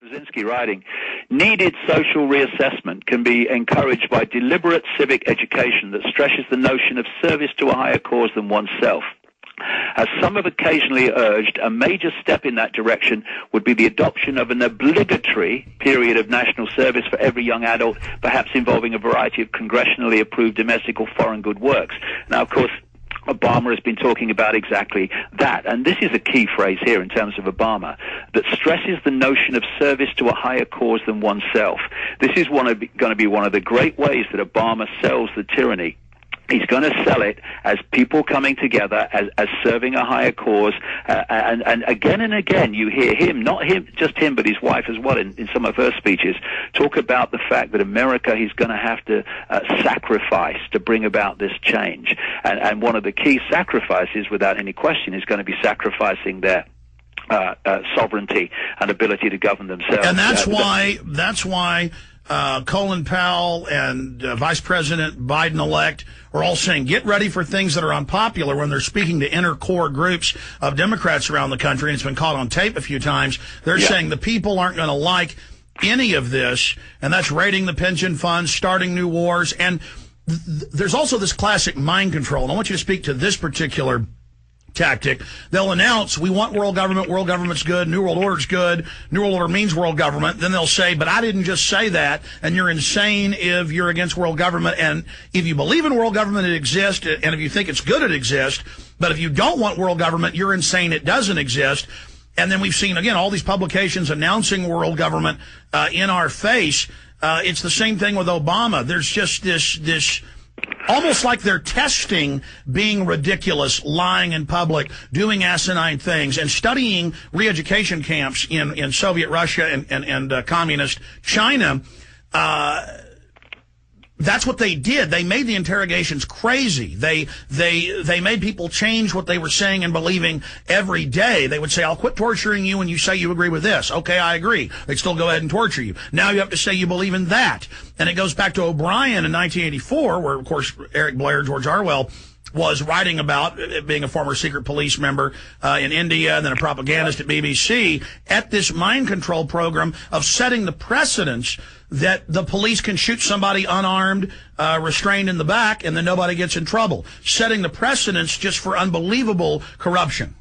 Brzezinski writing, needed social reassessment can be encouraged by deliberate civic education that stresses the notion of service to a higher cause than oneself. As some have occasionally urged, a major step in that direction would be the adoption of an obligatory period of national service for every young adult, perhaps involving a variety of congressionally approved domestic or foreign good works. Now, of course, Obama has been talking about exactly that, and this is a key phrase here in terms of Obama, that stresses the notion of service to a higher cause than oneself. This is going to be one of the great ways that Obama sells the tyranny. He's going to sell it as people coming together, as serving a higher cause, and again you hear him, not him, just him, but his wife as well, in some of her speeches, talk about the fact that America, he's going to have to sacrifice to bring about this change. And one of the key sacrifices, without any question, is going to be sacrificing their sovereignty and ability to govern themselves. And that's why Colin Powell and Vice President Biden-elect are all saying, get ready for things that are unpopular when they're speaking to inner core groups of Democrats around the country, and it's been caught on tape a few times. They're saying the people aren't going to like any of this, and that's raiding the pension funds, starting new wars, and there's also this classic mind control, and I want you to speak to this particular tactic. They'll announce, we want world government's good, New World Order's good, New World Order means world government. Then they'll say, but I didn't just say that, and you're insane if you're against world government, and if you believe in world government, it exists, and if you think it's good, it exists, but if you don't want world government, you're insane, it doesn't exist. And then we've seen, again, all these publications announcing world government in our face. It's the same thing with Obama. There's just this almost like they're testing being ridiculous, lying in public, doing asinine things, and studying re-education camps in Soviet Russia and communist China. That's what they did. They made the interrogations crazy. They made people change what they were saying and believing every day. They would say, I'll quit torturing you when you say you agree with this. Okay, I agree. They'd still go ahead and torture you. Now you have to say you believe in that. And it goes back to O'Brien in 1984, where, of course, Eric Blair, George Orwell was writing about being a former secret police member in India and then a propagandist at BBC, at this mind control program of setting the precedence that the police can shoot somebody unarmed, restrained in the back, and then nobody gets in trouble. Setting the precedence just for unbelievable corruption.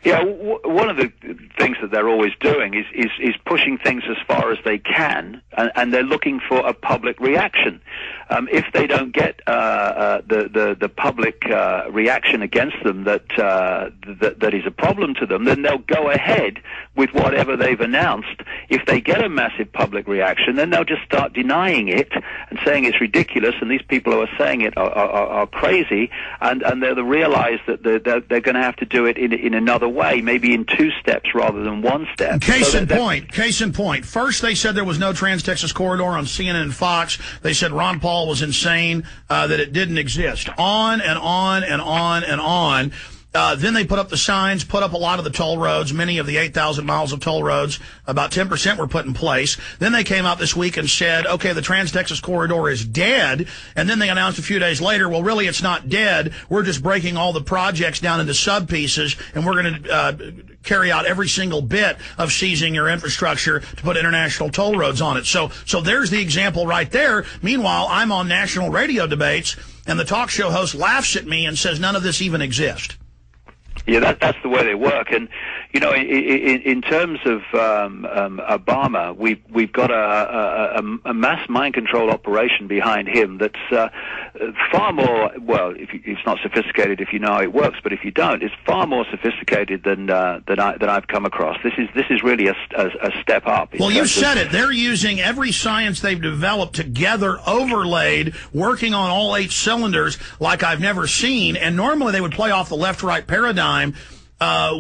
Yeah, one of the things that they're always doing is pushing things as far as they can, and they're looking for a public reaction. If they don't get the public reaction against them that is a problem to them, then they'll go ahead with whatever they've announced. If they get a massive public reaction, then they'll just start denying it and saying it's ridiculous, and these people who are saying it are crazy, and they'll realize that they're going to have to do it in another way, maybe in two steps rather than one step. Case in point. First, they said there was no Trans-Texas Corridor on CNN and Fox. They said Ron Paul was insane, that it didn't exist. On and on and on and on. Then they put up the signs, put up a lot of the toll roads, many of the 8,000 miles of toll roads, about 10% were put in place. Then they came out this week and said, okay, the Trans-Texas Corridor is dead. And then they announced a few days later, well, really, it's not dead. We're just breaking all the projects down into sub-pieces, and we're going to carry out every single bit of seizing your infrastructure to put international toll roads on it. So there's the example right there. Meanwhile, I'm on national radio debates, and the talk show host laughs at me and says none of this even exists. Yeah, that's the way they work. And, you know, in terms of Obama, we've got a mass mind control operation behind him that's far more, well, it's not sophisticated if you know how it works, but if you don't, it's far more sophisticated than I've come across. This is really a step up. Well, you said it. They're using every science they've developed together, overlaid, working on all 8 cylinders like I've never seen. And normally they would play off the left-right paradigm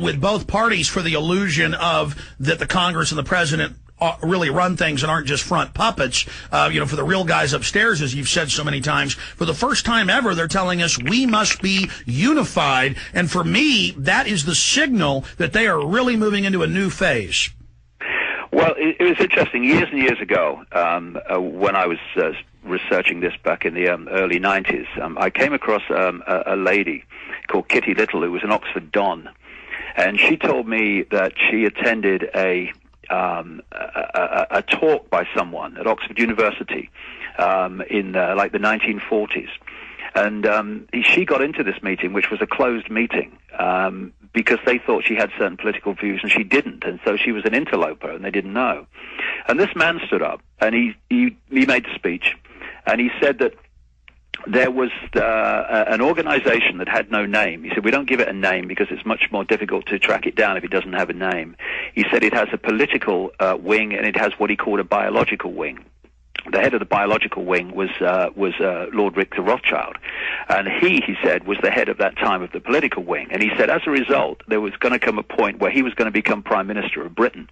with both parties for the illusion of that the Congress and the president really run things and aren't just front puppets, for the real guys upstairs, as you've said so many times. For the first time ever, they're telling us we must be unified. And for me, that is the signal that they are really moving into a new phase. Well, it was interesting. Years and years ago, when I was researching this back in the early 90s, I came across a lady called Kitty Little, who was an Oxford Don. And she told me that she attended a a talk by someone at Oxford University in like the 1940s. And she got into this meeting, which was a closed meeting, because they thought she had certain political views and she didn't, and so she was an interloper and they didn't know. And this man stood up and he made a speech, and he said that there was an organization that had no name. He said, we don't give it a name because it's much more difficult to track it down if it doesn't have a name. He said it has a political wing and it has what he called a biological wing. The head of the biological wing was Lord Richter Rothschild, and he said, was the head of that time of the political wing. And he said, as a result, there was going to come a point where he was going to become Prime Minister of Britain,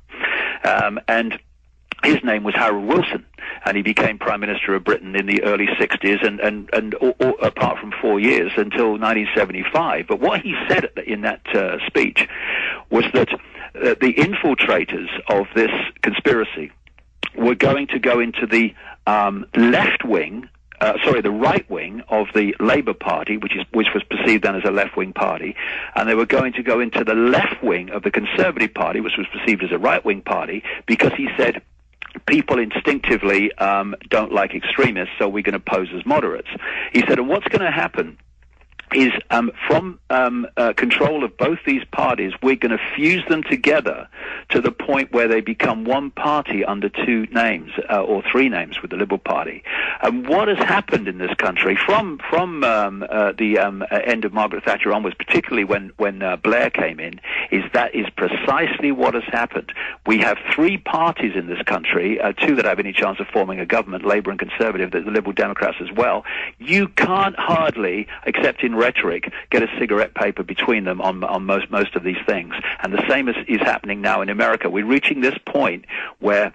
and his name was Harold Wilson, and he became Prime Minister of Britain in the early 60s, and apart from 4 years until 1975. But what he said in that speech was that the infiltrators of this conspiracy were going to go into the left wing, the right wing of the Labour Party, which was perceived then as a left-wing party, and they were going to go into the left wing of the Conservative Party, which was perceived as a right-wing party, because he said people instinctively don't like extremists, so we're going to pose as moderates. He said, and what's going to happen is from control of both these parties, we're going to fuse them together to the point where they become one party under two names, or three names with the Liberal Party. And what has happened in this country from the end of Margaret Thatcher onwards, particularly when Blair came in, is precisely what has happened. We have three parties in this country, two that have any chance of forming a government, Labour and Conservative, the Liberal Democrats as well. You can't hardly, except in rhetoric, get a cigarette paper between them on most of these things. And the same is happening now in America. We're reaching this point where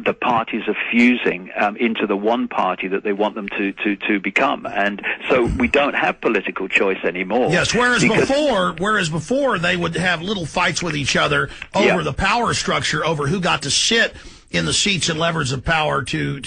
the parties are fusing into the one party that they want them to become, and so we don't have political choice anymore. Yes, whereas before they would have little fights with each other over the power structure, over who got to sit in the seats and levers of power to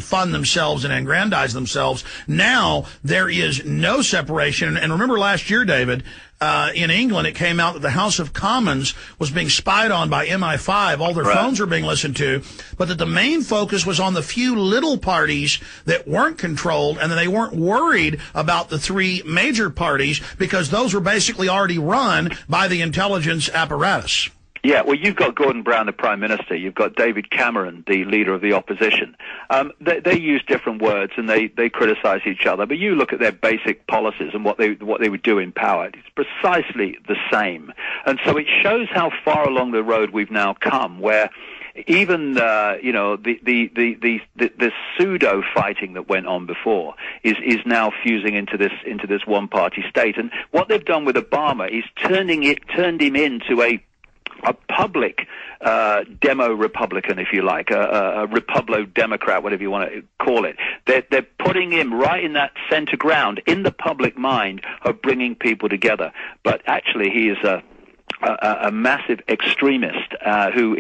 fund themselves and aggrandize themselves. Now there is no separation. And remember last year, David, in England, it came out that the House of Commons was being spied on by MI5. All their phones were being listened to, but that the main focus was on the few little parties that weren't controlled, and that they weren't worried about the three major parties because those were basically already run by the intelligence apparatus. Yeah, well, you've got Gordon Brown, the Prime Minister. You've got David Cameron, the leader of the opposition. They use different words and they criticize each other. But you look at their basic policies and what they would do in power. It's precisely the same. And so it shows how far along the road we've now come, where even the pseudo fighting that went on before is now fusing into this one party state. And what they've done with Obama is turned him into a public demo Republican, if you like, a Republic Democrat, whatever you want to call it. They're putting him right in that center ground in the public mind of bringing people together. But actually, he is a massive extremist who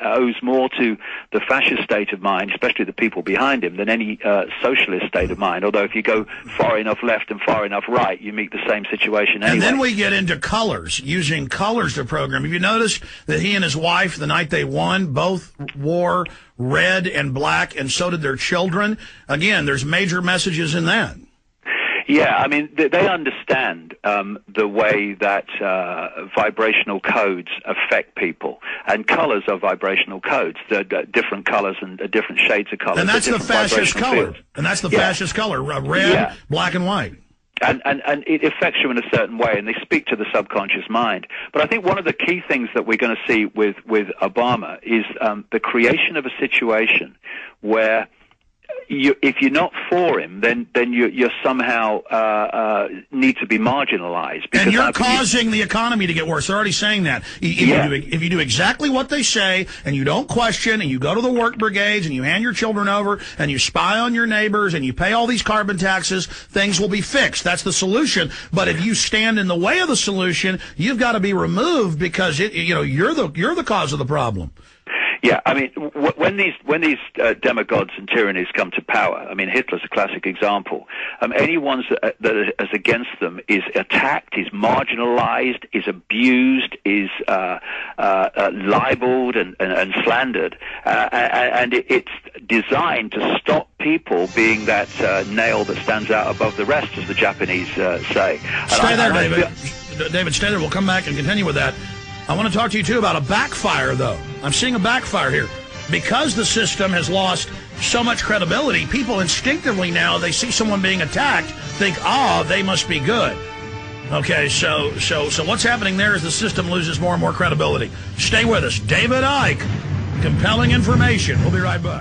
owes more to the fascist state of mind, especially the people behind him, than any socialist state of mind. Although if you go far enough left and far enough right, you meet the same situation anyway. And then we get into colors, using colors to program. Have you noticed that he and his wife, the night they won, both wore red and black, and so did their children? Again, there's major messages in that. Yeah, I mean, they understand the way that vibrational codes affect people, and colors are vibrational codes. They're different colors and different shades of colors. And that's the fascist color. And that's the fascist color, red, black, and white. And it affects you in a certain way, and they speak to the subconscious mind. But I think one of the key things that we're going to see with Obama is the creation of a situation where if you're not for him, then you're somehow need to be marginalized. And you're causing the economy to get worse. They're already saying that. If you do exactly what they say, and you don't question, and you go to the work brigades, and you hand your children over, and you spy on your neighbors, and you pay all these carbon taxes, things will be fixed. That's the solution. But if you stand in the way of the solution, you've got to be removed because you're the cause of the problem. Yeah, I mean, when these demagogues and tyrannies come to power, I mean, Hitler's a classic example. Anyone that is against them is attacked, is marginalized, is abused, is libeled and slandered, and it's designed to stop people being that nail that stands out above the rest, as the Japanese say. Stay there, David. David, stay there. We'll come back and continue with that. I want to talk to you, too, about a backfire, though. I'm seeing a backfire here. Because the system has lost so much credibility, people instinctively now, they see someone being attacked, think, they must be good. Okay, so what's happening there is the system loses more and more credibility. Stay with us. David Icke, compelling information. We'll be right back.